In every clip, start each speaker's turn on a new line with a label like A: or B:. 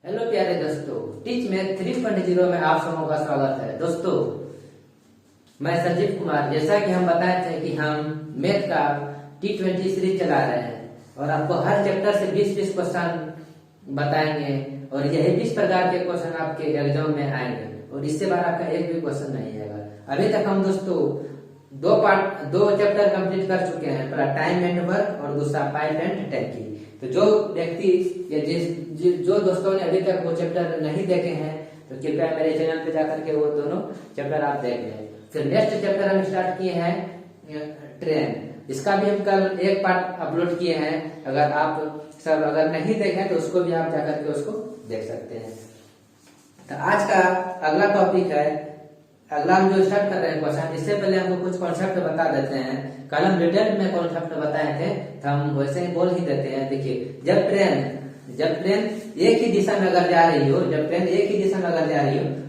A: Hello प्यारे दोस्तों, teach math 3.0 में आप सबों का स्वागत है। दोस्तों, मैं संजीव कुमार। जैसा कि हम बताए थे कि हम मैथ का T20 सीरीज चला रहे हैं और आपको हर चैप्टर से 20-20 क्वेश्चन बताएंगे और यही 20 प्रकार के क्वेश्चन आपके एग्जाम में आएंगे और इससे बार आपका एक भी क्वेश्चन नहीं आएगा। अभी तक हम दोस्तों दो चैप्टर कंप्लीट कर चुके हैं। पहला टाइम एंड वर्क और दूसरा पाइप एंड टैंकी। तो जो व्यक्ति या जो दोस्तों ने अभी तक वो चैप्टर नहीं देखे हैं तो कृपया मेरे चैनल पे जाकर के वो दोनों चैप्टर आप देख लें। फिर नेक्स्ट चैप्टर हम स्टार्ट किए हैं ट्रेन। इसका भी हम कल एक पार्ट अपलोड किए हैं। अगर आप सब नहीं देखें तो उसको भी आप जाकर के उसको देख सकते हैं। तो आज का अगला टॉपिक है, अगला हम जो स्टार्ट कर रहे हैं क्वेश्चन, इससे पहले हमको कुछ कॉन्सेप्ट बता देते हैं। कल हम डिटेल में कॉन्सेप्ट बताए थे तो हम वैसे ही बोल ही देते हैं। देखिए, जब ट्रेन एक ही दिशा में अगर जा रही हो,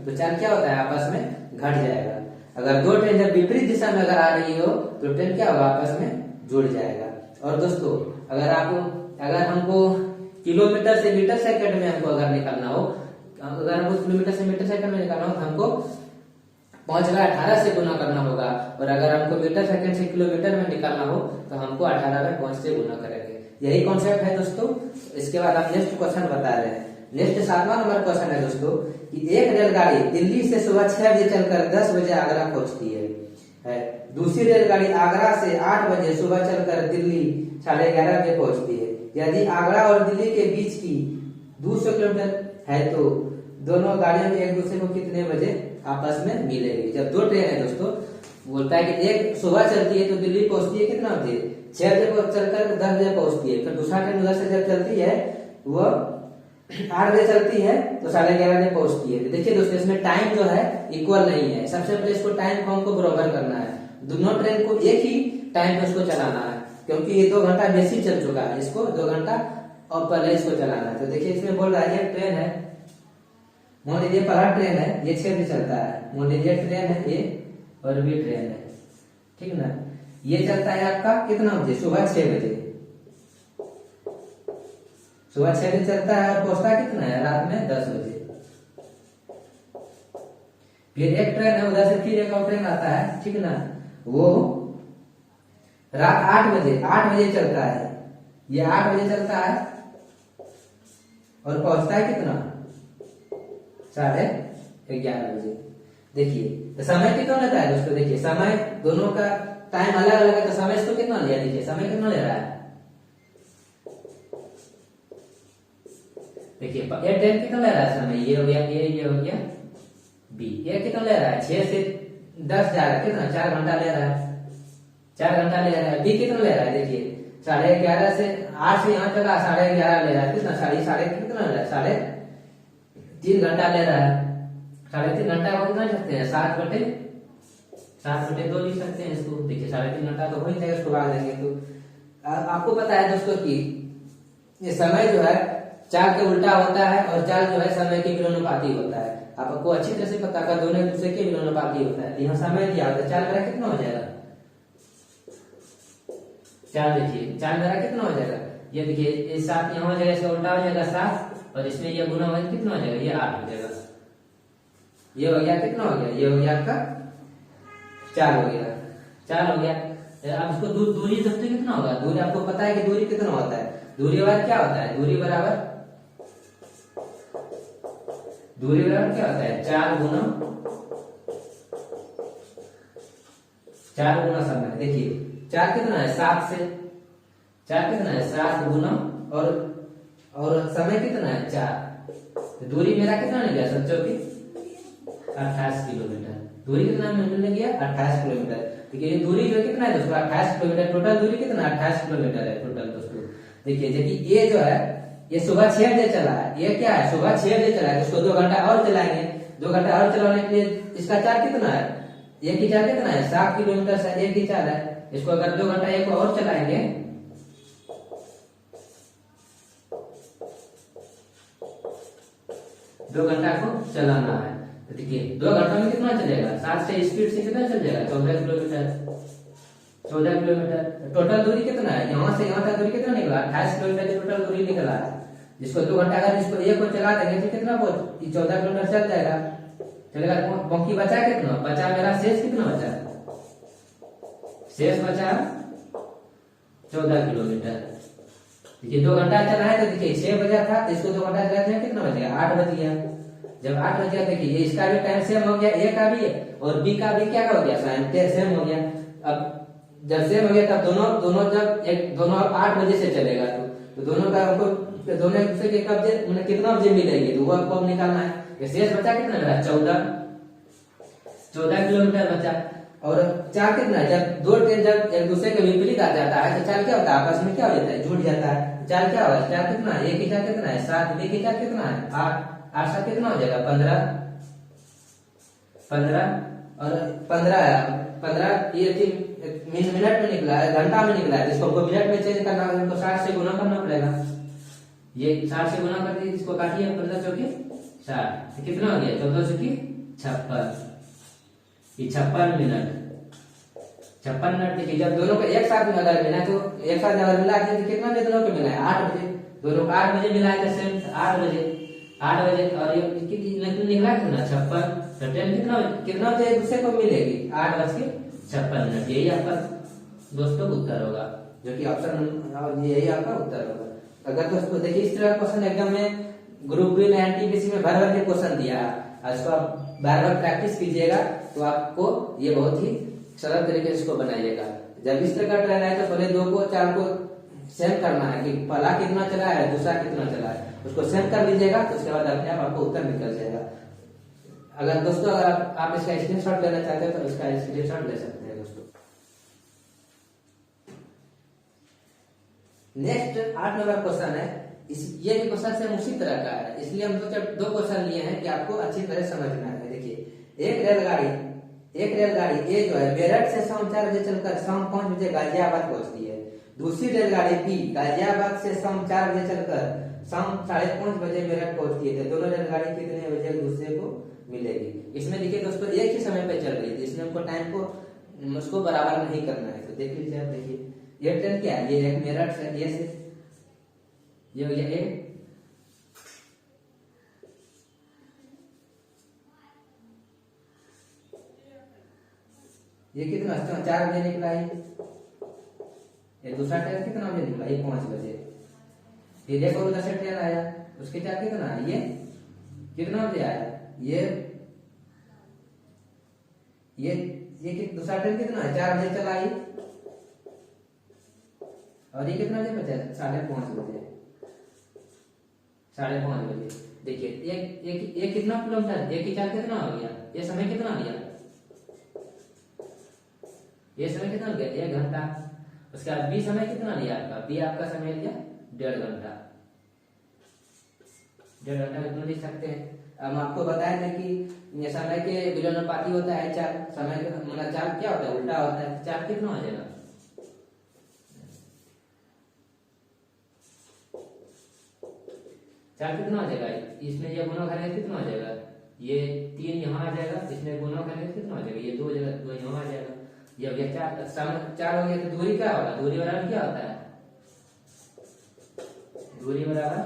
A: तो चार्ज क्या होता है, आपस में घट जाएगा। अगर दो ट्रेन जब विपरीत दिशा में अगर आ रही हो तो ट्रेन क्या होगा, आपस में जुड़ जाएगा। और दोस्तों, अगर हमको किलोमीटर से मीटर सेकंड में हमको अगर निकालना हो, अगर हमको किलोमीटर से मीटर सेकंड में निकालना हो तो हमको 5/18 से गुना करना होगा। और अगर हमको मीटर सेकंड से किलोमीटर में निकालना हो तो हमको 18/5 से गुना करेंगे। यही कॉन्सेप्ट है दोस्तों। इसके बाद हम नेक्स्ट क्वेश्चन बता रहे हैं। नेक्स्ट 7वां नंबर क्वेश्चन है दोस्तों कि एक रेलगाड़ी दिल्ली से सुबह 6 बजे चलकर 10 बजे आगरा पहुंचती है। दूसरी रेलगाड़ी आगरा से 8 बजे सुबह चलकर दिल्ली 11:30 बजे पहुंचती है। यदि आगरा और दिल्ली के बीच की 200 किलोमीटर है तो दोनों गाड़ियां एक दूसरे को कितने बजे आपस में मिलेगी। जब दो ट्रेन है दोस्तों, बोलता है कि एक सुबह चलती है तो दिल्ली पहुंचती है कितना बजे, 6 बजे चलकर 10 बजे पहुंचती है। फिर दूसरा ट्रेन उधर से जब चलती है वो 8 बजे चलती है तो 11:30 बजे पहुंचती है। देखिए दोस्तों, इसमें टाइम जो है इक्वल नहीं है। सबसे पहले इसको टाइम को हमको बराबर करना है। दोनों ट्रेन को एक ही टाइम पे उसको चलाना है, क्योंकि ये 2 घंटा बेसी चल चुका है, इसको 2 घंटा और पहले इसको चलाना है। तो देखिए, इसमें बोल रहा है ये ट्रेन है, मान लीजिए पहला ट्रेन है, ये 6 बजे चलता है। मान लीजिए ट्रेन है ये और भी ट्रेन है, ठीक ना। ये चलता है आपका कितना बजे, सुबह 6 बजे। सुबह 6 बजे चलता है और पहुंचता कितना है, रात में 10 बजे। फिर एक ट्रेन है उधर से, फिर एक और ट्रेन आता है, ठीक ना। वो रात 8 बजे चलता है। ये 8 बजे चलता है और पहुंचता है कितना, 11:30 बजे। देखिए तो समय कितना लेता है दोस्तों। देखिए, समय दोनों का टाइम अलग अलग है तो समय इसको कितना लिया, देखिए समय कितना ले रहा है। देखिए, ये ट्रेन कितना ले रहा है समय, ये हो गया बी। ये कितना ले रहा है, 6 से 10 जा रहा है, कितना 4 घंटा ले रहा है, 4 घंटा ले रहा है। बी कितना ले रहा है, देखिए 11:30 से 8 से यहाँ चला 11:30 ले रहा है, कितना साढ़े कितना ले रहा है, 3 घंटा ले रहा है। 3.5 घंटा को कितना सकते हैं, 7/2 लिख सकते हैं इसको। देखिए 3.5 घंटा तो हो ही जाएगा, इसको भाग देंगे तो आपको पता है दोस्तों कि ये समय जो है चाल के उल्टा होता है और चाल जो है समय के विलोमानुपाती होता है। आपको अच्छी तरह से पता कर, दोनों एक दूसरे के विलोमानुपाती होता है। यहाँ समय दिया होता है, चाल मेरा कितना हो जाएगा, चाल देखिए, चाल मेरा कितना हो जाएगा। ये देखिए 7 यहाँ हो जाएगा, इसका उल्टा हो जाएगा 7 और इसमें ये गुना हो कितना हो जाएगा, ये 8 हो जाएगा। ये हो गया कितना हो गया, ये हो गया आपका 4 हो गया, 4 हो गया। अब इसको दूरी दोस्तों कितना होगा, दूरी आपको पता है कि दूरी कितना होता है। दूरी बराबर क्या होता है, दूरी बराबर क्या होता है, 4 गुना समय। देखिए 4 कितना है, 7 से 4 कितना है, 7 गुना और समय कितना है 4। दूरी मेरा कितना मिल गया सोचो कि 28 किलोमीटर। दूरी कितना मिल गया, 28 किलोमीटर। देखिए दूरी जो कितना है दोस्तों, 28 किलोमीटर। टोटल दूरी कितना, 28 किलोमीटर है टोटल दोस्तों। देखिए ये जो है ये सुबह 6 बजे चला है, ये क्या है, सुबह 6 बजे चला है। इसको 2 घंटा और चलाएंगे, 2 घंटा और चलाने के लिए इसका चार्ज कितना है, एक ही चार्ज कितना है, 7 किलोमीटर से एक ही चार्ज है। इसको अगर 2 घंटा एक और चलाएंगे 2 घंटा को चलाना है। तो देखिए 2 घंटा में कितना चलेगा, 7 से स्पीड से कितना चल जाएगा, 14 किलोमीटर। 14 किलोमीटर। टोटल दूरी कितना है, यहाँ से यहाँ तक दूरी कितना निकला, 28 किलोमीटर की टोटल दूरी निकला है। जिसको 2 घंटा अगर इसको एक को चला देंगे तो कितना पहुंच 14 किलोमीटर चल जाएगा, चलेगा। बाकी बचा कितना, बचा मेरा शेष कितना बचा, शेष बचा 14 किलोमीटर। देखिए 2 घंटा चला है तो देखिए 6 बजा था, तो इसको 2 घंटा चला है कितना बजेगा, 8 बज गया। जब 8 बज गया देखिए ये इसका भी टाइम सेम हो गया, ए का भी और बी का भी क्या हो गया, सेम हो गया। अब जब सेम हो गया तब दोनों जब दोनों 8 बजे से चलेगा तो दोनों का हमको दोनों एक दूसरे के कब्जे मतलब कितना बजे मिलेगी तो वो आपको अब निकालना है। शेष बचा कितना मेरा 14 किलोमीटर बचा। और चाल कितना है, जब 2 ट्रेन जब एक दूसरे के विपरीत आ जाता है तो चाल क्या होता है, आपस में क्या हो जाता है, जुड़ जाता है। चाल क्या होगा, चाल कितना है, एक की चाल कितना है 7, बी की चाल कितना है 8, 8 7 कितना हो जाएगा 15 और 15 ये मिनट में निकला है, घंटा में निकला है, तो इसको हमको मिनट में चेंज करना है, हमको 60 से गुना करना पड़ेगा। ये 60 से गुना करके इसको काटिए, 15 चौके 60 तो कितना हो गया 14 चौके 56, ये 56 मिनट। 56 मिनट देखिए जब दोनों को एक साथ में अगर मिला तो एक साथ अगर मिला तो कितना बजे दोनों को मिला है 8 बजे, दोनों को 8 बजे मिला है, सेम 8 बजे और ये निकला कितना 56, तो ट्रेन कितना बजे एक दूसरे को मिलेगी 8:56। यही आपका दोस्तों उत्तर होगा, जो कि ऑप्शन यही आपका उत्तर होगा। अगर दोस्तों देखिए इस तरह क्वेश्चन एग्जाम में ग्रुप बी में एनटीपीसी में भर के क्वेश्चन दिया है, इसको आप बार प्रैक्टिस कीजिएगा तो आपको ये बहुत ही सरल तरीके से इसको बनाइएगा। जब इस तरह का ट्रेन आए तो पहले 2 को 4 को सेम करना है कि पहला कितना चला है दूसरा कितना चला है, उसको सेम कर लीजिएगा तो उसके बाद अपने आप आपको उत्तर निकल जाएगा। अगर दोस्तों अगर आप इसका स्क्रीनशॉट लेना चाहते हो तो इसका स्क्रीनशॉट ले सकते हैं दोस्तों। नेक्स्ट 8 नंबर क्वेश्चन है, ये भी क्वेश्चन सेम उसी तरह का है, इसलिए हम 2 क्वेश्चन लिए हैं कि आपको अच्छी तरह समझना है। देखिए एक रेलगाड़ी ए जो है मेरठ से शाम 4 बजे चलकर शाम 5 बजे गाजियाबाद पहुंचती है। दूसरी रेलगाड़ी बी गाजियाबाद से शाम 4 बजे चलकर शाम 5:30 बजे मेरठ पहुंचती है। तो दोनों रेलगाड़ी कितने बजे एक दूसरे को मिलेगी। इसमें देखिए दोस्तों एक ही समय पे चल रही थी, इसमें हमको टाइम को उसको बराबर नहीं करना है। तो देख लीजिए आप, देखिए ये ट्रेन क्या है, ये एक मेरठ से ये से ये हो गया ए, ये कितना 4 बजे निकला है, ये दूसरा ट्रेन कितना बजे निकला, ये 5 बजे। फिर देखो उधर से ट्रेन आया, उसके चार कितना है, ये कितना बजे आया, ये दूसरा ट्रेन कितना है 4 बजे चला, ये और ये कितना बजे बचा 5:30 बजे, 5:30 बजे। देखिए एक कितना किलोमीटर, एक की चाल कितना हो गया, ये समय कितना हो गया, ये समय कितना हो गया 1 घंटा। उसके बाद बी समय कितना लिया आपका, बी आपका समय लिया 1.5 घंटा, 1.5 घंटा कितना लिख सकते हैं। हम आपको बताए थे कि ये समय के विलोमानुपाती होता है चाल, समय का मतलब चाल क्या होता है उल्टा होता है, चाल कितना हो जाएगा, चाल कितना हो जाएगा, इसमें ये गुना करेंगे कितना हो जाएगा, ये 3 यहाँ आ जाएगा, इसमें गुना करेंगे कितना हो जाएगा, ये 2 जगह 2 यहाँ आ जाएगा। जब ये 4 हो गया तो दूरी क्या होगा, दूरी बराबर क्या होता है, दूरी बराबर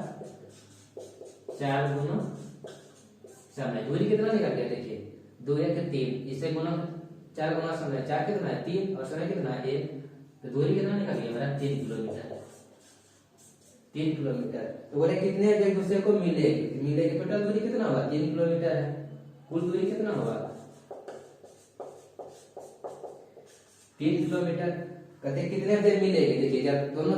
A: 4 गुना समय। दूरी कितना निकल गया, देखिए 2 1 3, इससे गुना 4 गुना समय, 4 कितना है 3 और समय कितना है 1, तो दूरी कितना निकल गया मेरा 3 किलोमीटर, 3 किलोमीटर। तो बोले कितने एक दूसरे को मिलेगी, टोटल दूरी कितना होगा 3 किलोमीटर है, कुल दूरी कितना होगा 3 किलोमीटर। कहते कितने बजे मिलेगी, देखिए जब दोनों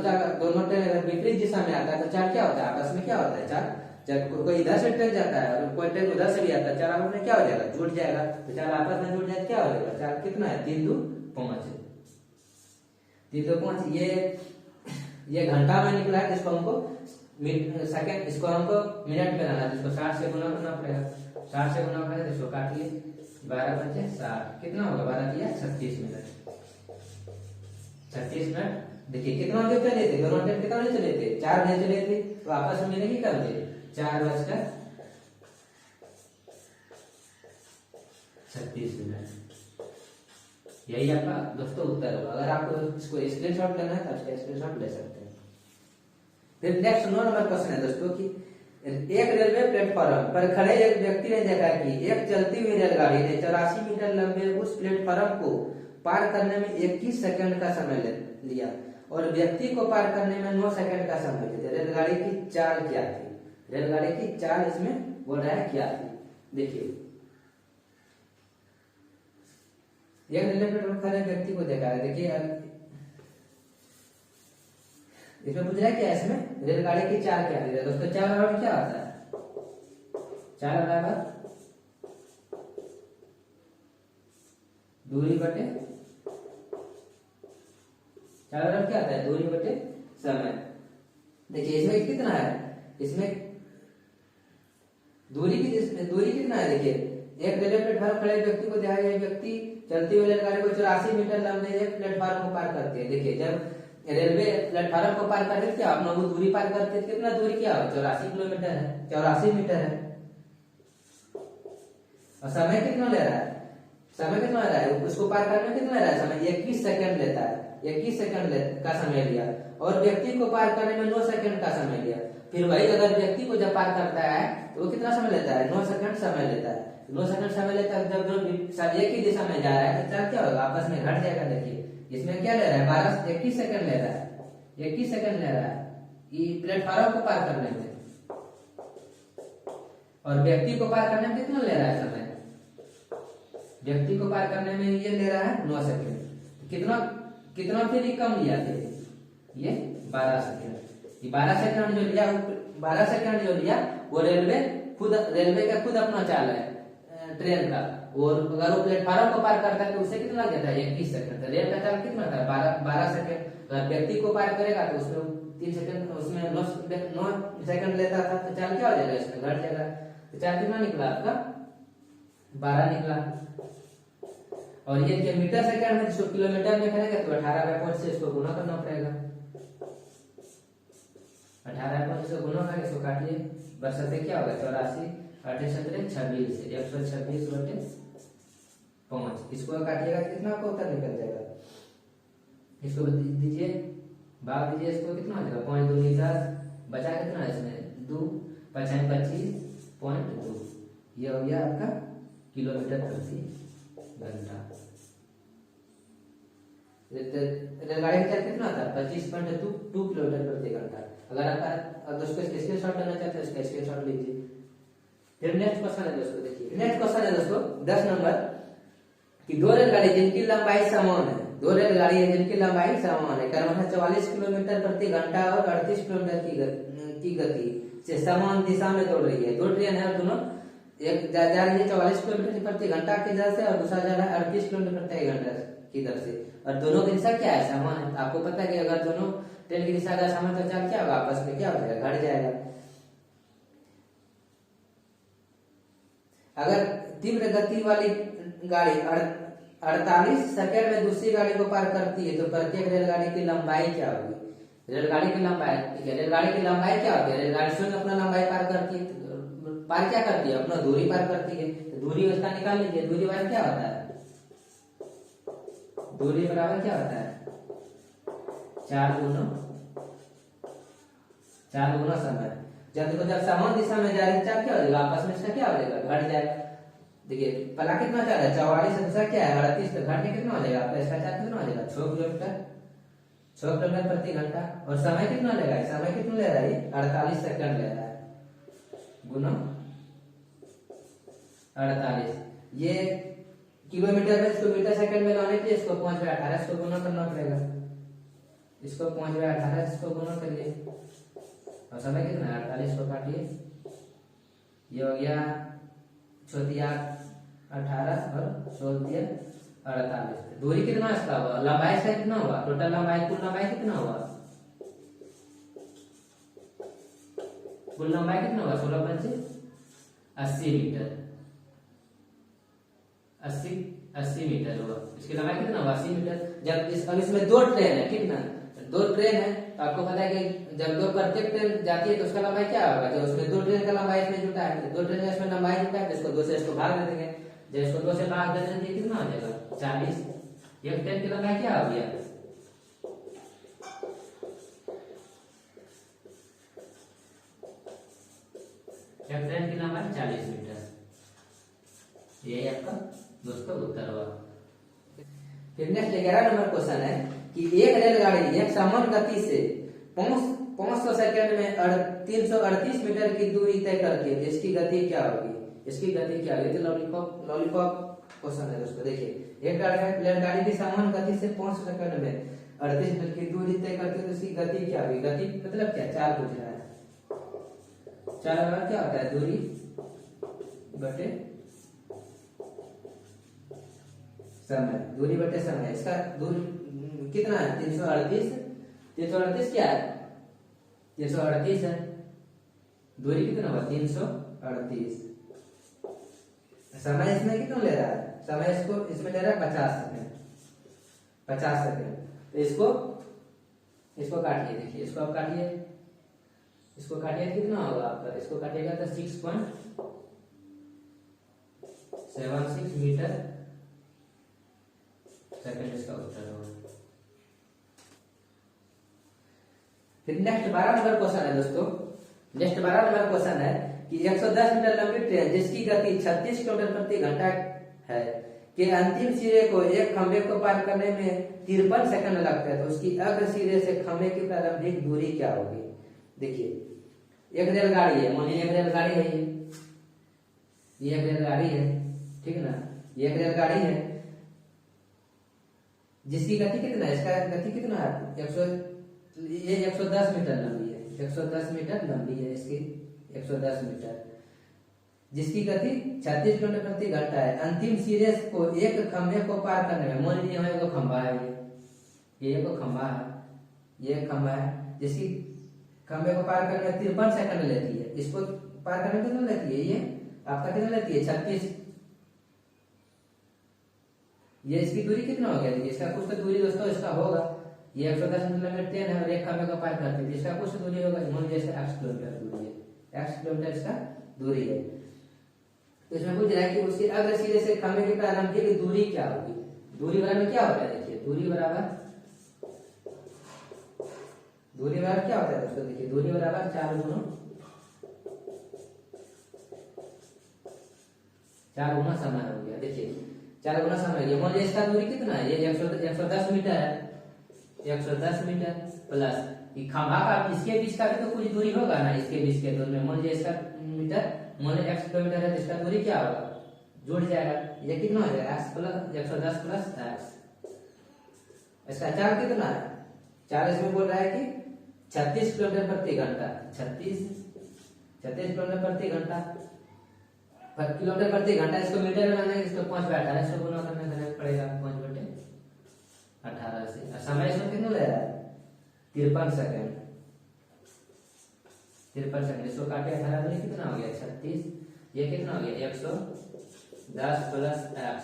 A: ट्रेन अगर विपरीत दिशा में आता है तो चाल क्या होता है, आपस में क्या होता है चाल, जब कोई इधर से ट्रेन जाता है और कोई ट्रेन उधर से भी आता है, चाल आपस में क्या हो जाएगा जुड़ जाएगा। तो चाल आपस में जुड़ जाए क्या हो जाएगा, चाल कितना है 3 2 5, 3 2 5। ये घंटा में निकला है, जिसको हमको सेकंड, इसको हमको मिनट में लाना है, जिसको 60 से गुना करना पड़ेगा, 60 से गुना करें तो इसको काटिए 12 बजे 60 कितना होगा 12 दिया 36 मिनट, 36 मिनट। देखिए कितना बजे चले थे दोनों ट्रेन, कितना बजे चले थे 4 बजे चले थे, तो आपस में मिलेगी कब बजे 4:36 मिनट। यही आपका दोस्तों उत्तर होगा। अगर आपको इसको स्क्रीनशॉट लेना है तो आप स्क्रीनशॉट ले सकते हैं। फिर नेक्स्ट 9 नंबर क्वेश्चन है दोस्तों कि एक रेलवे प्लेटफॉर्म पर खड़े एक व्यक्ति ने देखा कि एक चलती हुई रेलगाड़ी ने 84 मीटर लंबे उस प्लेटफॉर्म को पार करने में 21 सेकंड का समय लिया और व्यक्ति को पार करने में 9 सेकंड का समय लिया। रेलगाड़ी की चाल क्या थी? रेलगाड़ी की चाल इसमें बोल रहा है क्या थी? देखिए, एक रेलवे प्लेटफॉर्म खड़े व्यक्ति को देखा है। देखिए इसमें पूछ रहा है क्या? इसमें रेलगाड़ी की चाल क्या है दोस्तों? चाल बराबर क्या होता है? चाल बराबर दूरी बटे, चाल बराबर क्या होता है? दूरी बटे समय। देखिए इसमें कितना है? इसमें दूरी कितना है? देखिए एक रेलवे प्लेटफॉर्म खड़े व्यक्ति को देखा गया, व्यक्ति चलती हुई रेलगाड़ी को 84 मीटर लंबे एक प्लेटफॉर्म को पार करती है। देखिए जब रेलवे प्लेटफॉर्म को पार करते थे अपना वो दूरी पार करते थे, कितना दूरी क्या हो? 84 किलोमीटर है, 84 मीटर है। और समय कितना ले रहा है? समय कितना ले रहा है? उसको पार करने में कितना ले रहा है समय? 21 सेकंड लेता है, 21 सेकंड का समय लिया और व्यक्ति को पार करने में 9 सेकंड का समय लिया। फिर वही अगर व्यक्ति को जब पार करता है तो वो कितना समय लेता है? 9 सेकंड समय लेता है। 9 सेकंड समय लेता है। जब दोनों एक ही दिशा में जा रहा है तो चाल क्या होगा? आपस में घट जाएगा। देखिए इसमें क्या ले रहा है? 21 सेकंड ले रहा है, 21 सेकंड ले रहा है ये प्लेटफॉर्म को पार करने में, और व्यक्ति को पार करने में कितना ले रहा है समय? व्यक्ति को पार करने में ये ले रहा है 9 सेकंड। कितना फिर कम लिया थे? ये 12 सेकंड। ये 12 सेकंड जो लिया, 12 सेकंड जो लिया वो रेलवे का खुद अपना चाल है ट्रेन का। और अगर वो प्लेटफॉर्म को पार करता है तो उसे कितना लगता है? 21 सेकंड। तो रेल का चाल कितना था? 12 सेकंड। अगर व्यक्ति को पार करेगा तो उसमें 3 सेकंड, उसमें 9 सेकंड लेता था तो चाल क्या हो जाएगा? इसमें घट जाएगा। तो चाल कितना निकला आपका? 12 निकला। और ये मीटर सेकंड में, जिसको किलोमीटर में करेगा तो 18/5 से इसको गुना करना पड़ेगा। 18/5 से गुना करके इसको काटिए, बरसते क्या होगा? 84 8 7 26 126/5। इसको काटिएगा कितना आपको उत्तर निकल जाएगा? इसको दीजिए, भाग दीजिए, इसको कितना हो जाएगा? 5×2 10, बचा कितना है इसमें? 2, 5 25.2। ये हो गया आपका किलोमीटर प्रति घंटा। रेलगाड़ी का चाल कितना था? 25.2 किलोमीटर प्रति घंटा। अगर आप दोस्तों स्क्रीन शॉट लेना चाहते हैं इसका स्क्रीन शॉट लीजिए। फिर नेक्स्ट क्वेश्चन है दोस्तों, देखिए नेक्स्ट क्वेश्चन है दोस्तों 10 नंबर कि दो रेलगाड़ी जिनकी लंबाई समान है, दो रेलगाड़ी है जिनकी लंबाई समान है, क्रमशः 44 किलोमीटर प्रति घंटा और 38 किलोमीटर की गति से समान दिशा में दौड़ रही है। दो ट्रेन है, दोनों एक जा रही है 44 किलोमीटर प्रति घंटा की दर से और दूसरा जा रहा है 38 किलोमीटर प्रति घंटा की दर से, और दोनों की दिशा क्या है? समान है। आपको पता है कि अगर दोनों ट्रेन की दिशा का समान तो चाल क्या होगा? आपस में क्या हो जाएगा? घट जाएगा। अगर तीव्र गति वाली गाड़ी 48 सेकंड में दूसरी गाड़ी को पार करती है तो प्रत्येक रेलगाड़ी की लंबाई क्या होगी? रेलगाड़ी की लंबाई, ठीक है, रेलगाड़ी की लंबाई क्या होती है? रेलगाड़ी स्वयं अपना लंबाई पार करती है, पार क्या करती है? अपना दूरी पार करती है। तो दूरी उसका निकाल लीजिए। दूरी बराबर क्या होता है? दूरी बराबर क्या होता है? 4 गुना समय। जब समान दिशा में जा रही है क्या हो जाएगा? आपस में इसका क्या हो जाएगा? घट जाएगा। देखिए पहला कितना चाल है? 44 से दूसरा क्या है? 38। तो घट के कितना हो जाएगा? आपका इसका चाल कितना हो जाएगा? 6 किलोमीटर प्रति घंटा। और समय कितना ले रहा है? समय कितना ले रहा है? 48 सेकंड ले रहा है, गुना 48। ये किलोमीटर में, इसको मीटर सेकंड में लाने के लिए इसको 5/18 इसको गुना करना पड़ेगा। इसको 5/18 इसको गुना करिए और समय कितना है? 48 को काटिए, ये हो गया 18 और 48। दूरी कितना इसका हुआ? लंबाई इसका कितना हुआ? टोटल लंबाई, कुल लंबाई कितना हुआ? कुल लंबाई कितना हुआ? 16×5 80 मीटर। 80 मीटर हुआ। इसकी लंबाई कितना हुआ? 80 मीटर। जब अब इसमें दो ट्रेन है, कितना? दो ट्रेन है तो आपको पता है कि जब दो प्रत्येक ट्रेन जाती है तो उसका लंबाई क्या होगा? जब उसमें दो ट्रेन का लंबाई इसमें जुटा है, दो ट्रेन का इसमें लंबाई जुटा है, इसको 2 से इसको भाग दे देंगे। जब इसको 2 से भाग दे देंगे कितना हो जाएगा? 40। एक ट्रेन की लंबाई क्या हो गया? एक ट्रेन की लंबाई 40 मीटर। यही आपका दोस्तों उत्तर हुआ। फिर नेक्स्ट 11 नंबर क्वेश्चन है कि एक रेलगाड़ी एक समान गति से 500 सेकंड में 338 मीटर की दूरी तय करती है, इसकी गति क्या होगी? इसकी गति क्या होगी? तो लॉलीपॉप क्वेश्चन है दोस्तों। देखिए एक रेलगाड़ी की समान गति से 500 सेकंड में 38 मीटर की दूरी तय करती है, तो इसकी गति क्या होगी? गति मतलब क्या? 4 पूछ रहा है। 4 का क्या होता है? दूरी बटे समय, दूरी बटे समय। इसका दूरी कितना है? 338। 338 क्या है? 338 है। दूरी कितना होगा? 338। समय इसमें कितना ले रहा है? समय इसमें ले रहा है 50 सेकंड। 50 सेकंड। तो इसको काटिए। देखिए इसको आप काटिए, इसको काटिए कितना होगा आपका? इसको काटिएगा तो 6.76 मीटर सेकंड इसका उत्तर होगा। फिर नेक्स्ट 12 नंबर क्वेश्चन है दोस्तों। नेक्स्ट 12 नंबर क्वेश्चन है कि 110 मीटर लंबी ट्रेन जिसकी गति 36 किलोमीटर प्रति घंटा है के अंतिम सिरे को एक खंभे को पार करने में 53 सेकंड लगता है, तो उसकी अग्र सिरे से खंभे की प्रारंभिक दूरी क्या होगी? देखिए एक रेलगाड़ी है, मान लीजिए एक रेलगाड़ी है, ये एक रेलगाड़ी है, ठीक है ना? ये एक रेलगाड़ी है जिसकी गति कितना है? इसका गति कितना है? 110 मीटर लंबी है। 110 मीटर लंबी है इसकी, 110 मीटर, जिसकी गति 36 किलोमीटर प्रति घंटा है। अंतिम सिरे को एक खंभे को पार करने में, मान लीजिए एक खंभा है, ये एक खंभा है, ये खंभा है, जिसकी खंभे को पार करने में 53 सेकंड लेती है। इसको पार करने में कितना लेती है? ये आपका कितना लेती है? 36। ये इसकी दूरी कितना हो गया? देखिए इसका कुछ तो दूरी दोस्तों इसका होगा, ये 110 मीटर लंबी ट्रेन है और एक खंभे को पार करती है, इसका कुछ दूरी होगा, मान लीजिए x किलोमीटर दूरी है, x किलोमीटर इसका दूरी है। तो इसमें पूछ रहा है कि उसके अग्र सिरे से खंभे की प्रारंभिक दूरी क्या होगी? दूरी बराबर क्या होता है? देखिए दूरी बराबर क्या होता है दोस्तों? देखिए दूरी बराबर 4 गुना समय हो गया। देखिए 4 गुना समय हो गया। मान लीजिए इसका दूरी कितना है? ये 110 मीटर है, 110 मीटर प्लस खंभा का इसके बीच का भी तो कुछ दूरी होगा ना, इसके बीच के दूरी में मान लीजिए इसका मीटर, मान लीजिए x किलोमीटर है, तो इसका दूरी क्या होगा? जुड़ जाएगा, ये कितना हो जाएगा? x plus 110 plus x। इसका 4 कितना है? 4 इसमें बोल रहा है कि 36 किलोमीटर प्रति घंटा, 36 किलोमीटर प्रति घंटा, किलोमीटर प्रति घंटा। इसको मीटर में लाना है, इसको 5 बटे 18 से गुना करना पड़ेगा, 5 बटे 18 से। समय इसमें कितना ले रहा है? 53 सेकंड। 53 सेकंड। इसको काटे 18 में कितना हो गया? 36। ये कितना हो गया? 110 प्लस x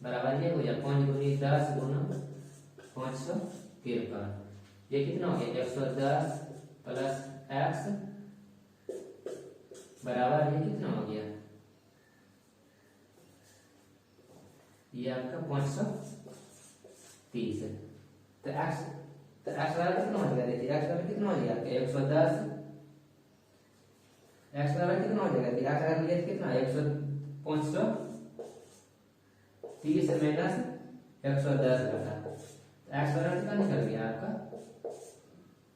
A: बराबर ये हो गया 5 गुनी 10 गुना 553। ये कितना हो गया? 110 प्लस x बराबर ये कितना हो गया? ये आपका 530 है। तो x बराबर कितना हो जाएगा? देखिए x बराबर कितना हो जाएगा? 110। x बराबर कितना हो जाएगा? x बराबर ये कितना है? 530 माइनस 110 घटा, x बराबर कितना निकल गया आपका?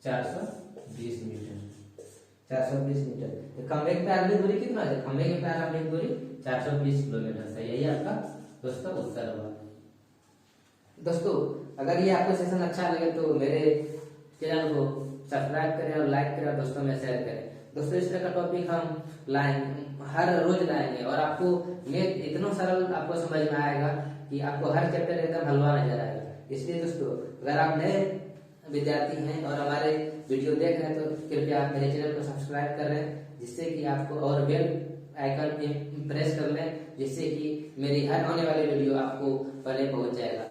A: 420 मीटर। 420 मीटर। तो खंभे की प्रारंभिक दूरी कितना है? खंभे की प्रारंभिक दूरी 420 किलोमीटर है। यही आपका दोस्तों उत्तर हुआ। दोस्तों अगर ये आपको सेशन अच्छा लगे तो मेरे चैनल को सब्सक्राइब करें और लाइक करें और दोस्तों में शेयर करें। दोस्तों इस तरह का टॉपिक हम लाएंगे, हर रोज लाएंगे, और आपको मैथ इतना सरल आपको समझ में आएगा कि आपको हर चैप्टर एकदम हलवा नजर आएगा। इसलिए दोस्तों अगर आप नए विद्यार्थी हैं और हमारे वीडियो देख रहे हैं तो कृपया आप मेरे चैनल को सब्सक्राइब कर रहे हैं, जिससे कि आपको, और बेल आइकन प्रेस कर लें, जिससे कि मेरी हर आने वाली वीडियो आपको पहले पहुंच जाएगा।